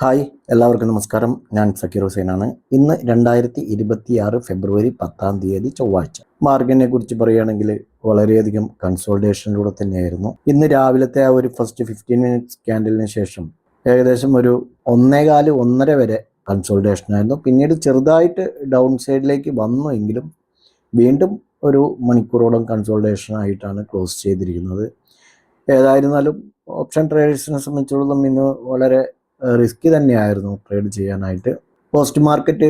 Hi, എല്ലാവർക്കും നമസ്കാരം. ഞാൻ സക്കീർ ഹുസൈനാണ്. ഇന്ന് 2026 ഫെബ്രുവരി 10 ചൊവ്വാഴ്ച. മാർക്കറ്റിനെ കുറിച്ച് പറയുകയാണെങ്കിൽ വളരെയധികം കൺസോൾട്ടേഷനിലൂടെ തന്നെയായിരുന്നു. ഇന്ന് രാവിലത്തെ ആ ഒരു ഫസ്റ്റ് 15 മിനിറ്റ്സ് ക്യാൻഡലിന് ശേഷം ഏകദേശം ഒരു 1.25 വരെ കൺസോൾട്ടേഷൻ ആയിരുന്നു. പിന്നീട് ചെറുതായിട്ട് ഡൗൺ സൈഡിലേക്ക് വന്നു എങ്കിലും വീണ്ടും ഒരു മണിക്കൂറോളം കൺസോൾട്ടേഷൻ ആയിട്ടാണ് ക്ലോസ് ചെയ്തിരിക്കുന്നത്. ഏതായിരുന്നാലും ഓപ്ഷൻ ട്രേഡേഴ്സിനെ സംബന്ധിച്ചിടത്തോളം ഇന്ന് വളരെ റിസ്കി തന്നെയായിരുന്നു ട്രേഡ് ചെയ്യാനായിട്ട്. പോസ്റ്റ് മാർക്കറ്റ്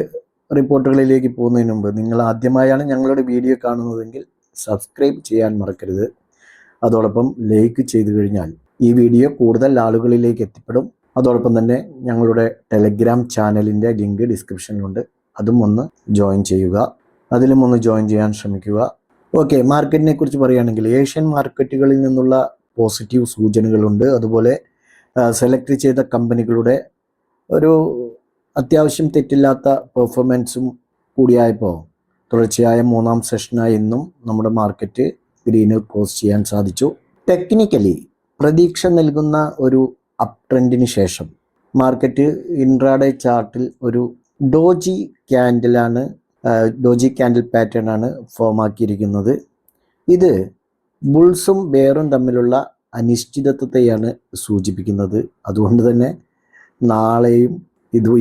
റിപ്പോർട്ടുകളിലേക്ക് പോകുന്നതിന് മുമ്പ് നിങ്ങൾ ആദ്യമായാണ് ഞങ്ങളുടെ വീഡിയോ കാണുന്നതെങ്കിൽ സബ്സ്ക്രൈബ് ചെയ്യാൻ മറക്കരുത്. അതോടൊപ്പം ലൈക്ക് ചെയ്തു കഴിഞ്ഞാൽ ഈ വീഡിയോ കൂടുതൽ ആളുകളിലേക്ക് എത്തിപ്പെടും. അതോടൊപ്പം തന്നെ ഞങ്ങളുടെ ടെലഗ്രാം ചാനലിൻ്റെ ലിങ്ക് ഡിസ്ക്രിപ്ഷനിലുണ്ട്. അതും ഒന്ന് ജോയിൻ ചെയ്യുക. അതിലും ഒന്ന് ജോയിൻ ചെയ്യാൻ ശ്രമിക്കുക. ഓക്കെ, മാർക്കറ്റിനെ കുറിച്ച് പറയുകയാണെങ്കിൽ ഏഷ്യൻ മാർക്കറ്റുകളിൽ നിന്നുള്ള പോസിറ്റീവ് സൂചനകളുണ്ട്. അതുപോലെ സെലക്ട് ചെയ്ത കമ്പനികളുടെ ഒരു അത്യാവശ്യം തെറ്റില്ലാത്ത പെർഫോമൻസും കൂടിയായപ്പോൾ തുടർച്ചയായ മൂന്നാം സെഷനായി ഇന്നും നമ്മുടെ മാർക്കറ്റ് ഗ്രീനിൽ ക്ലോസ് ചെയ്യാൻ സാധിച്ചു. ടെക്നിക്കലി പ്രതീക്ഷ നൽകുന്ന ഒരു അപ് ട്രെൻഡിന് ശേഷം മാർക്കറ്റ് ഇൻട്രാഡേ ചാർട്ടിൽ ഒരു ഡോജി ക്യാൻഡിൽ പാറ്റേൺ ആണ് ഫോം ആക്കിയിരിക്കുന്നത്. ഇത് ബുൾസും ബെയറും തമ്മിലുള്ള അനിശ്ചിതത്വത്തെയാണ് സൂചിപ്പിക്കുന്നത്. അതുകൊണ്ട് തന്നെ നാളെയും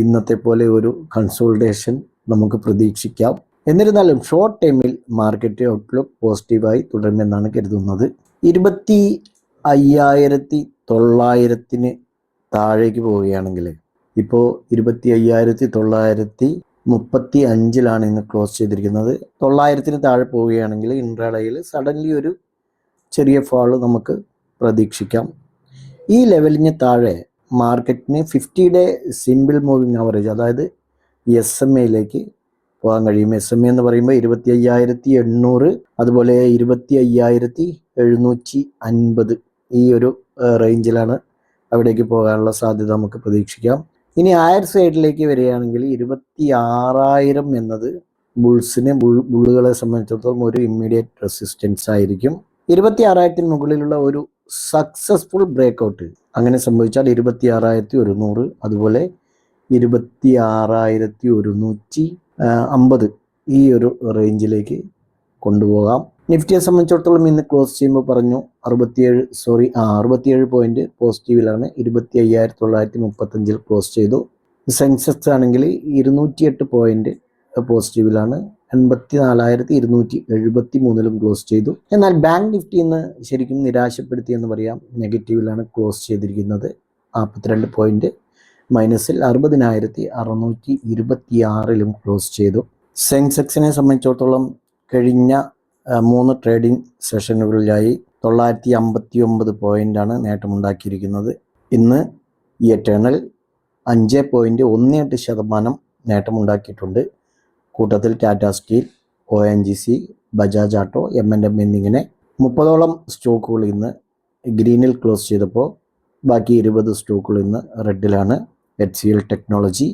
ഇന്നത്തെ പോലെ ഒരു കൺസോൾട്ടേഷൻ നമുക്ക് പ്രതീക്ഷിക്കാം. എന്നിരുന്നാലും ഷോർട്ട് ടൈമിൽ മാർക്കറ്റ് ഔട്ട്ലുക്ക് പോസിറ്റീവായി തുടരുമെന്നാണ് കരുതുന്നത്. 25,900 താഴേക്ക് പോവുകയാണെങ്കിൽ ഇപ്പോൾ 25,935 ഇന്ന് ക്ലോസ് ചെയ്തിരിക്കുന്നത്. 900 താഴെ പോവുകയാണെങ്കിൽ ഇൻട്രാഡേയിൽ സഡൻലി ഒരു ചെറിയ ഫാൾ നമുക്ക് പ്രതീക്ഷിക്കാം. ഈ ലെവലിന് താഴെ മാർക്കറ്റിന് 50-ഡേ സിമ്പിൾ മൂവിങ് ആവറേജ്, അതായത് SMA പോകാൻ കഴിയും. SMA എന്ന് പറയുമ്പോൾ 25,800, അതുപോലെ 25,750 ഈ ഒരു റേഞ്ചിലാണ് അവിടേക്ക് പോകാനുള്ള സാധ്യത നമുക്ക് പ്രതീക്ഷിക്കാം. ഇനി ഹയർ സൈഡിലേക്ക് വരികയാണെങ്കിൽ 26,000 എന്നത് ബുള്ളുകളെ സംബന്ധിച്ചിടത്തോളം ഒരു ഇമ്മീഡിയറ്റ് റെസിസ്റ്റൻസ് ആയിരിക്കും. 26,000 മുകളിലുള്ള ഒരു സക്സസ്ഫുൾ ബ്രേക്ക്ഔട്ട് അങ്ങനെ സംഭവിച്ചാൽ 26,100, അതുപോലെ 26,150 ഈ ഒരു റേഞ്ചിലേക്ക് കൊണ്ടുപോകാം. നിഫ്റ്റിയെ സംബന്ധിച്ചിടത്തോളം ഇന്ന് ക്ലോസ് ചെയ്യുമ്പോൾ പറഞ്ഞു 67 പോയിന്റ് പോസിറ്റീവിലാണ്. 25,935 ക്ലോസ് ചെയ്തു. സെൻസെക്സ് ആണെങ്കിൽ 208 പോയിന്റ് പോസിറ്റീവിലാണ്. 84,273 ക്ലോസ് ചെയ്തു. എന്നാൽ ബാങ്ക് നിഫ്റ്റി ഇന്ന് ശരിക്കും നിരാശപ്പെടുത്തി എന്ന് പറയാം. നെഗറ്റീവിലാണ് ക്ലോസ് ചെയ്തിരിക്കുന്നത്. 42 പോയിന്റ് മൈനസിൽ 60,626 ക്ലോസ് ചെയ്തു. സെൻസെക്സിനെ സംബന്ധിച്ചിടത്തോളം കഴിഞ്ഞ 3 ട്രേഡിംഗ് സെഷനുകളിലായി 959 പോയിന്റാണ് നേട്ടമുണ്ടാക്കിയിരിക്കുന്നത്. ഇന്ന് ഈ എറ്റേണൽ 5.18% നേട്ടമുണ്ടാക്കിയിട്ടുണ്ട്. കൂട്ടത്തിൽ ടാറ്റ സ്റ്റീൽ, ONGC, ബജാജ് ആട്ടോ, M&M എന്നിങ്ങനെ 30ഓളം സ്റ്റോക്കുകൾ ഇന്ന് ഗ്രീനിൽ ക്ലോസ് ചെയ്തപ്പോൾ ബാക്കി 20 സ്റ്റോക്കുകൾ ഇന്ന് റെഡിലാണ്. HCL ടെക്നോളജി,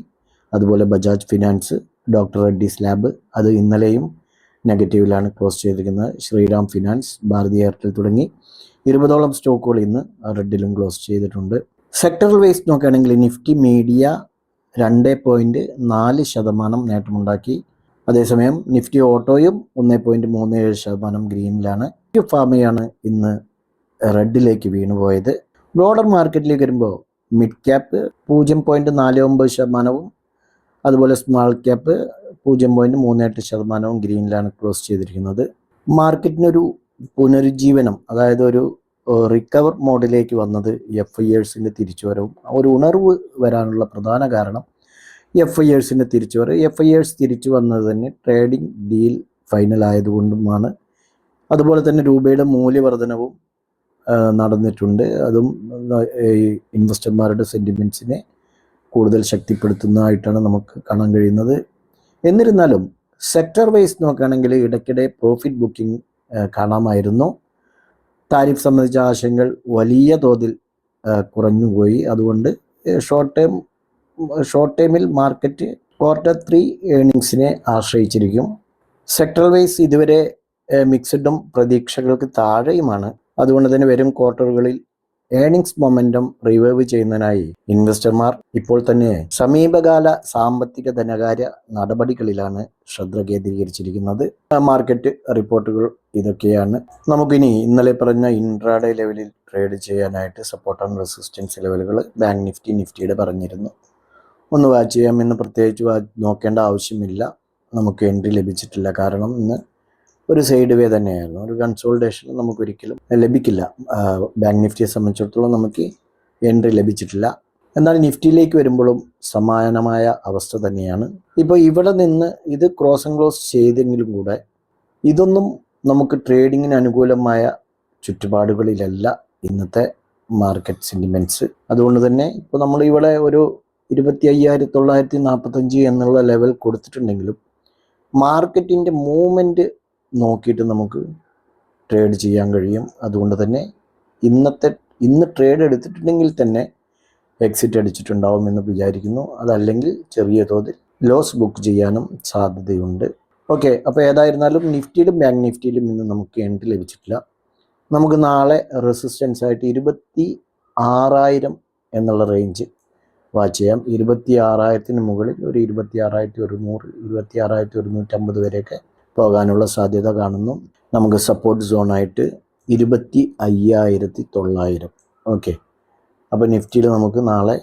അതുപോലെ Bajaj finance, doctor Reddy's lab അത് ഇന്നലെയും നെഗറ്റീവിലാണ് ക്ലോസ് ചെയ്തിരിക്കുന്നത്. ശ്രീറാം ഫിനാൻസ്, ഭാരതി എയർടെൽ തുടങ്ങി 20ഓളം സ്റ്റോക്കുകൾ ഇന്ന് റെഡിലും ക്ലോസ് ചെയ്തിട്ടുണ്ട്. സെക്ടറൽ വൈസ് നോക്കുകയാണെങ്കിൽ നിഫ്റ്റി മീഡിയ 2.4% നേട്ടമുണ്ടാക്കി. അതേസമയം നിഫ്റ്റി ഓട്ടോയും 1.37% ഗ്രീനിലാണ്. ഫാമയാണ് ഇന്ന് റെഡിലേക്ക് വീണുപോയത്. ബ്രോഡർ മാർക്കറ്റിലേക്ക് വരുമ്പോൾ മിഡ് ക്യാപ്പ് 0.49%, അതുപോലെ സ്മാൾ ക്യാപ്പ് 0.38% ഗ്രീനിലാണ് ക്ലോസ് ചെയ്തിരിക്കുന്നത്. മാർക്കറ്റിനൊരു പുനരുജ്ജീവനം, അതായത് ഒരു റിക്കവർ മോഡിലേക്ക് വന്നത് FIErsന്റെ തിരിച്ചുവരവും ഒരു ഉണർവ് വരാനുള്ള പ്രധാന കാരണം FIErsന്റെ തിരിച്ചുവരവ്. FIErs തിരിച്ചു വന്നത് തന്നെ ട്രേഡിംഗ് ഡീൽ ഫൈനൽ ആയതുകൊണ്ടുമാണ്. അതുപോലെ തന്നെ രൂപയുടെ മൂല്യവർധനവും നടന്നിട്ടുണ്ട്. അതും ഇൻവെസ്റ്റർമാരുടെ സെൻറ്റിമെൻറ്റ്സിനെ കൂടുതൽ ശക്തിപ്പെടുത്തുന്നതായിട്ടാണ് നമുക്ക് കാണാൻ കഴിയുന്നത്. എന്നിരുന്നാലും സെക്ടർ വൈസ് നോക്കുകയാണെങ്കിൽ ഇടയ്ക്കിടെ പ്രോഫിറ്റ് ബുക്കിംഗ് കാണാമായിരുന്നു. താരിഫ് സംബന്ധിച്ച ആശങ്കകൾ വലിയ തോതിൽ കുറഞ്ഞുപോയി. അതുകൊണ്ട് ഷോർട്ട് ടൈമിൽ മാർക്കറ്റ് Q3 ഏർണിങ്സിനെ ആശ്രയിച്ചിരിക്കും. സെക്ടറൽ വൈസ് ഇതുവരെ മിക്സഡും പ്രതീക്ഷകൾക്ക് താഴെയുമാണ്. അതുകൊണ്ട് തന്നെ വരും ക്വാർട്ടറുകളിൽ ഏണിങ്സ് മൊമെന്റം റിവൈവ് ചെയ്യുന്നതിനായി ഇൻവെസ്റ്റർമാർ ഇപ്പോൾ തന്നെ സമീപകാല സാമ്പത്തിക ധനകാര്യ നടപടികളിലാണ് ശ്രദ്ധ കേന്ദ്രീകരിച്ചിരിക്കുന്നത്. മാർക്കറ്റ് റിപ്പോർട്ടുകൾ ഇതൊക്കെയാണ്. നമുക്കിനി ഇന്നലെ പറഞ്ഞ ഇൻട്രാഡേ ലെവലിൽ ട്രേഡ് ചെയ്യാനായിട്ട് സപ്പോർട്ട് ആൻഡ് റെസിസ്റ്റൻസ് ലെവലുകൾ ബാങ്ക് നിഫ്റ്റിയുടെ പറഞ്ഞിരുന്നു. ഒന്ന് വാച്ച് ചെയ്യാം. ഇന്ന് പ്രത്യേകിച്ച് നോക്കേണ്ട ആവശ്യമില്ല. നമുക്ക് എൻട്രി ലഭിച്ചിട്ടില്ല. കാരണം ഇന്ന് ഒരു സൈഡ് വേ തന്നെയായിരുന്നു. ഒരു കൺസോൾട്ടേഷൻ നമുക്കൊരിക്കലും ലഭിക്കില്ല. ബാങ്ക് നിഫ്റ്റിയെ സംബന്ധിച്ചിടത്തോളം നമുക്ക് എൻട്രി ലഭിച്ചിട്ടില്ല. എന്നാൽ നിഫ്റ്റിയിലേക്ക് വരുമ്പോഴും സമാനമായ അവസ്ഥ തന്നെയാണ്. ഇപ്പോൾ ഇവിടെ നിന്ന് ഇത് ക്രോസ് ആൻഡ് ക്ലോസ് ചെയ്തെങ്കിലും കൂടെ ഇതൊന്നും നമുക്ക് ട്രേഡിങ്ങിന് അനുകൂലമായ ചുറ്റുപാടുകളിലല്ല ഇന്നത്തെ മാർക്കറ്റ് സെൻറ്റിമെൻറ്റ്സ്. അതുകൊണ്ട് തന്നെ ഇപ്പോൾ നമ്മൾ ഇവിടെ ഒരു 25,945 എന്നുള്ള ലെവൽ കൊടുത്തിട്ടുണ്ടെങ്കിലും മാർക്കറ്റിൻ്റെ മൂവ്മെൻറ്റ് നോക്കിയിട്ട് നമുക്ക് ട്രേഡ് ചെയ്യാൻ കഴിയും. അതുകൊണ്ട് തന്നെ ഇന്ന് ട്രേഡ് എടുത്തിട്ടുണ്ടെങ്കിൽ തന്നെ എക്സിറ്റ് അടിച്ചിട്ടുണ്ടാവും എന്ന് വിചാരിക്കുന്നു. അതല്ലെങ്കിൽ ചെറിയ തോതിൽ ലോസ് ബുക്ക് ചെയ്യാനും സാധ്യതയുണ്ട്. ഓക്കെ, അപ്പോൾ ഏതായിരുന്നാലും നിഫ്റ്റിയിലും ബാങ്ക് നിഫ്റ്റിയിലും ഇന്ന് നമുക്ക് എൻട്രി ലഭിച്ചിട്ടില്ല. നമുക്ക് നാളെ റെസിസ്റ്റൻസ് ആയിട്ട് 26,000 എന്നുള്ള റേഞ്ച് വാച്ച് ചെയ്യാം. 26,000 മുകളിൽ ഒരു 26,100, 26,150 വരെയൊക്കെ പോകാനുള്ള സാധ്യത കാണുന്നു. നമുക്ക് സപ്പോർട്ട് സോണായിട്ട് 25,900. ഓക്കെ, അപ്പോൾ നിഫ്റ്റിയിൽ നമുക്ക് നാളെ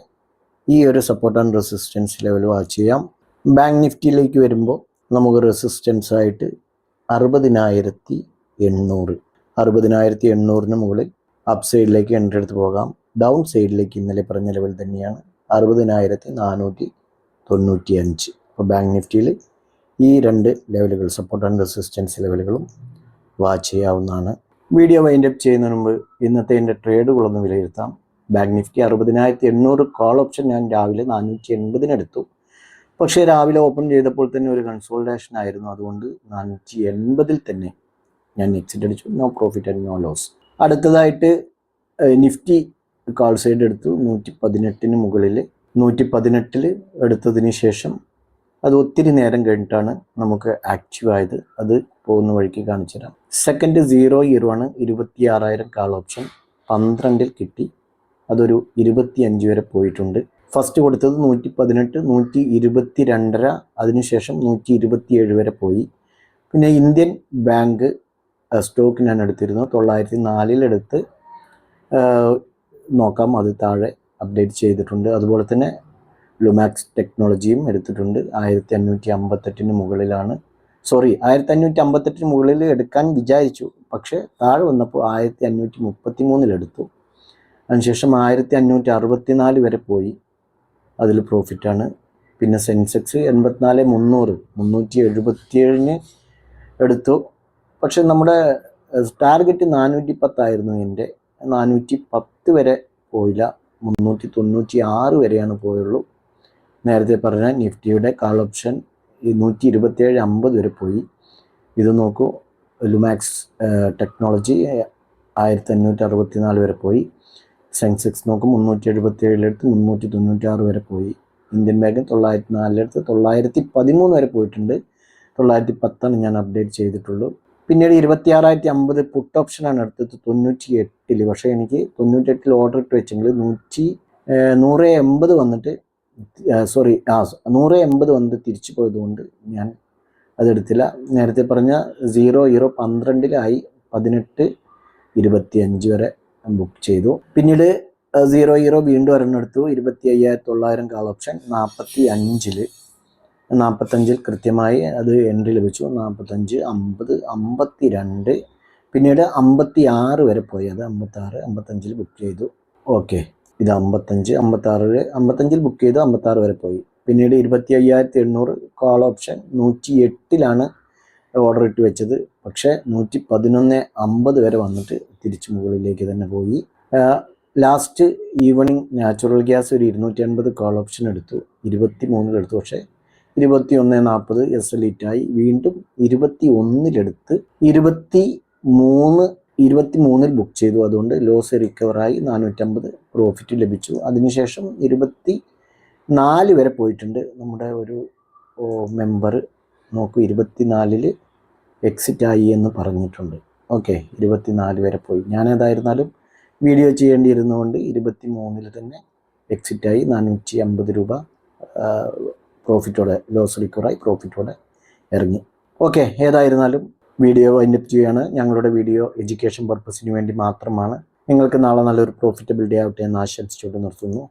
ഈ ഒരു support and resistance level watch ചെയ്യാം. ബാങ്ക് നിഫ്റ്റിയിലേക്ക് വരുമ്പോൾ നമുക്ക് റെസിസ്റ്റൻസ് ആയിട്ട് 60,800, 60,800 മുകളിൽ അപ്പ് സൈഡിലേക്ക് എൻട്രി എടുത്ത് പോകാം. ഡൗൺ സൈഡിലേക്ക് ഇന്നലെ പറഞ്ഞ ലെവൽ തന്നെയാണ് 60,495. അപ്പോൾ ബാങ്ക് നിഫ്റ്റിയിൽ ഈ രണ്ട് ലെവലുകൾ സപ്പോർട്ട് ആൻഡ് റെസിസ്റ്റൻസ് ലെവലുകളും വാച്ച് ചെയ്യാവുന്നതാണ്. വീഡിയോ വൈൻഡപ്പ് ചെയ്യുന്നതിന് മുമ്പ് ഇന്നത്തെ എൻ്റെ ട്രേഡുകളൊന്ന് വിലയിരുത്താം. ബാങ്ക് നിഫ്റ്റി 60,800 കോൾ ഓപ്ഷൻ ഞാൻ രാവിലെ 480 എടുത്തു. പക്ഷേ രാവിലെ ഓപ്പൺ ചെയ്തപ്പോൾ തന്നെ ഒരു കൺസോൾട്ടേഷൻ ആയിരുന്നു. അതുകൊണ്ട് 480 തന്നെ ഞാൻ എക്സിറ്റ് അടിച്ചു. No profit and no loss. അടുത്തതായിട്ട് നിഫ്റ്റി കാൾ സൈഡ് എടുത്തു. 118 മുകളിൽ 118 എടുത്തതിന് ശേഷം അത് ഒത്തിരി നേരം കഴിഞ്ഞിട്ടാണ് നമുക്ക് ആക്റ്റീവ് ആയത്. അത് പോകുന്ന വഴിക്ക് കാണിച്ചു തരാം. സെക്കൻഡ് 0 ആണ്. 26,000 കാൾ ഓപ്ഷൻ 12 കിട്ടി. അതൊരു 25 വരെ പോയിട്ടുണ്ട്. ഫസ്റ്റ് കൊടുത്തത് 118, 122.5, അതിനുശേഷം 127 വരെ പോയി. പിന്നെ ഇന്ത്യൻ ബാങ്ക് സ്റ്റോക്ക് ഞാൻ എടുത്തിരുന്നു. 904 എടുത്ത് നോക്കാം. അത് താഴെ അപ്ഡേറ്റ് ചെയ്തിട്ടുണ്ട്. അതുപോലെ തന്നെ ലുമാക്സ് ടെക്നോളജിയും എടുത്തിട്ടുണ്ട്. 1558 മുകളിലാണ്. 1558 മുകളിൽ എടുക്കാൻ വിചാരിച്ചു. പക്ഷേ താഴെ വന്നപ്പോൾ 1533 എടുത്തു. അതിനുശേഷം 1564 വരെ പോയി. അതിൽ പ്രോഫിറ്റാണ്. പിന്നെ സെൻസെക്സ് 84,300, 377 എടുത്തു. പക്ഷെ നമ്മുടെ ടാർഗറ്റ് 410 ആയിരുന്നു. എൻ്റെ 410 വരെ പോയില്ല. 396 വരെയാണ് പോയുള്ളൂ. നേരത്തെ പറഞ്ഞ നിഫ്റ്റിയുടെ കാൾ ഓപ്ഷൻ 127.50 വരെ പോയി. ഇത് നോക്കൂ, ലുമാക്സ് ടെക്നോളജി 1564 വരെ പോയി. സെൻസെക്സ് നോക്കും 377 എടുത്ത് 396 വരെ പോയി. ഇന്ത്യൻ ബാങ്ക് 904 എടുത്ത് 913 വരെ പോയിട്ടുണ്ട്. 910 ഞാൻ അപ്ഡേറ്റ് ചെയ്തിട്ടുള്ളൂ. പിന്നീട് 26,050 പുട്ട് ഓപ്ഷനാണ് എടുത്തത് 98. പക്ഷേ എനിക്ക് 98 ഓർഡർ ഇട്ട് വെച്ചെങ്കിൽ 180 വന്നിട്ട് 180 വന്നിട്ട് തിരിച്ചു പോയതുകൊണ്ട് ഞാൻ അതെടുത്തില്ല. നേരത്തെ പറഞ്ഞ 0012 18.25 വരെ ബുക്ക് ചെയ്തു. പിന്നീട് 00 വീണ്ടും ഒരെണ്ണം എടുത്തു. 25,900 കാൾ ഓപ്ഷൻ 45 കൃത്യമായി അത് എൻട്രി ലഭിച്ചു. 45, 50, 52, പിന്നീട് 56 വരെ പോയി. അത് 56, 55 ബുക്ക് ചെയ്തു. ഓക്കെ, ഇത് 55, 55 ബുക്ക് ചെയ്തു. 56 വരെ പോയി. പിന്നീട് 25,800 കാൾ ഓപ്ഷൻ 108 ഓർഡർ ഇട്ട് വെച്ചത്. പക്ഷേ 111.50 വരെ വന്നിട്ട് തിരിച്ച് മുകളിലേക്ക് തന്നെ പോയി. ലാസ്റ്റ് ഈവനിങ് നാച്ചുറൽ ഗ്യാസ് ഒരു 250 കാൾ ഓപ്ഷൻ എടുത്തു. 23 എടുത്തു. പക്ഷേ 21.40 SL ഹിറ്റായി. വീണ്ടും 21 23 ബുക്ക് ചെയ്തു. അതുകൊണ്ട് ലോസ് റിക്കവറായി 450 പ്രോഫിറ്റ് ലഭിച്ചു. അതിനുശേഷം 24 വരെ പോയിട്ടുണ്ട്. നമ്മുടെ ഒരു മെമ്പർ നോക്കൂ, 24 എക്സിറ്റ് ആയി എന്ന് പറഞ്ഞിട്ടുണ്ട്. ഓക്കെ, 24 വരെ പോയി. ഞാനേതായിരുന്നാലും വീഡിയോ ചെയ്യേണ്ടിയിരുന്നുകൊണ്ട് 23-ൽ തന്നെ എക്സിറ്റായി 450 രൂപ പ്രോഫിറ്റോടെ, ലോസ് റിക്കവറായി പ്രോഫിറ്റോടെ ഇറങ്ങി. ഓക്കെ, ഏതായിരുന്നാലും വീഡിയോ വൈൻഡപ്പ് ചെയ്യുകയാണ്. ഞങ്ങളുടെ വീഡിയോ എഡ്യൂക്കേഷൻ പർപ്പസിന് വേണ്ടി മാത്രമാണ്. നിങ്ങൾക്ക് നാളെ നല്ലൊരു പ്രോഫിറ്റബിൾ ഡേ ആവട്ടെ എന്ന് ആശംസിച്ചുകൊണ്ട് നിർത്തുന്നു.